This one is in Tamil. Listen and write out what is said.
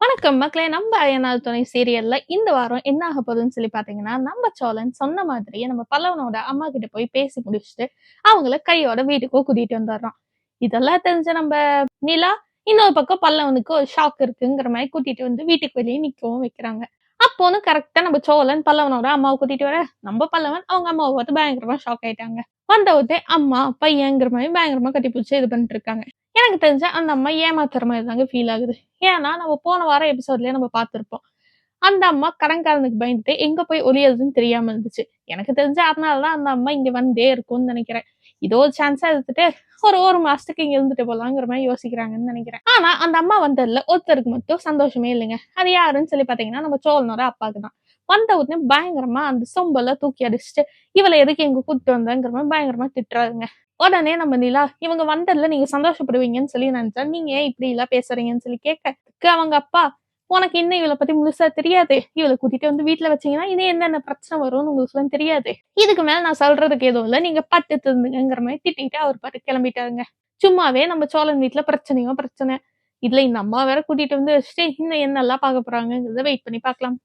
வணக்கம் மக்களே! நம்ம அயனார் துணை சீரியல்ல இந்த வாரம் என்ன ஆக போகுதுன்னு சொல்லி பார்த்தீங்கன்னா, நம்ம சோழன் சொன்ன மாதிரியே நம்ம பல்லவனோட அம்மா கிட்ட போய் பேசி முடிச்சுட்டு, அவங்கள கையோட வீட்டுக்கும் கூட்டிட்டு வந்துர்றான். இதெல்லாம் தெரிஞ்ச நம்ம நிலா, இன்னொரு பக்கம் பல்லவனுக்கு ஒரு ஷாக் இருக்குங்கிற மாரி கூட்டிட்டு வந்து வீட்டுக்கு வெளிய நிக்கவும் வைக்கிறாங்க. அப்போன்னு கரெக்ட்டா நம்ம சோழன் பல்லவனோட அம்மாவ கூட்டிட்டு வர, நம்ம பல்லவன் அவங்க அம்மாவ பார்த்து பயங்கரமா ஷாக் ஆயிட்டாங்க. வந்த உடனே அம்மா, பையன்ங்கிற மாரி பயங்கரமா கட்டிப்புடிச்சு இது பண்ணிட்டு இருக்காங்க. எனக்கு தெரிஞ்சு அந்த அம்மா ஏமாத்துற மாரி தாங்க ஃபீல் ஆகுது. ஏன்னா, நம்ம போன வாரம் எபிசோட்லயே நம்ம பார்த்திருப்போம். அந்த அம்மா கடன்காரனுக்கு பயந்துட்டு எங்க போய் ஒளியறதுன்னு தெரியாம இருந்துச்சு. எனக்கு தெரிஞ்சு அதனால தான் அந்த அம்மா இங்க வந்தே இருக்கும்னு நெனைக்கிறேன். இதோ ஒரு சான்ஸா எடுத்துட்டு ஒரு மாசத்துக்கு இங்க இருந்துட்டு போலாங்கிற மாரி யோசிக்கிறாங்கன்னு நெனைக்கிறேன். ஆனா, அந்த அம்மா வந்ததுல ஒருத்தருக்கு மட்டும் சந்தோஷமே இல்லைங்க. அது யாருன்னு சொல்லி பார்த்தீங்கன்னா, நம்ம சோழனோட அப்பாக்கு தான். வந்த உடனே பயங்கரமா அந்த சொம்பெல்லாம் தூக்கி அடிச்சுட்டு, "இவள எதுக்கு இங்க கூட்டிட்டு வந்தங்கிற" மாரி பயங்கரமா திட்டுறாருங்க. உடனே நம்ம நிலா, "இவங்க வந்ததுல நீங்க சந்தோஷப்படுவீங்கன்னு சொல்லி நெனச்சேன். நீங்க ஏன் இப்படிலாம் பேசுறீங்கன்னு" சொல்லி கேட்க, அவங்க அப்பா, "உனக்கு இன்னும் இவள பத்தி முழுசா தெரியாது. இவள கூட்டிட்டு வந்து வீட்ல வச்சீங்கன்னா, இனி என்னென்ன பிரச்சனை வரும்னு உங்களுக்குலாம் தெரியாது. இதுக்கு மேல நான் சொல்றதுக்கு எதுவும் இல்ல. நீங்க பாத்து திருந்துங்கங்கிற" மாரி திட்டிட்டு அவர் பாட்டுக்கு கிளம்பிட்டாருங்க. சும்மாவே நம்ம சோழன் வீட்ல பிரச்சனையோ பிரச்சனை. இதுல இந்த அம்மா வேற கூட்டிட்டு வந்து வச்சுட்டு, இன்னும் என்னெல்லாம் பார்க்க போறாங்கங்கிறத வெயிட் பண்ணி பார்க்கலாம்.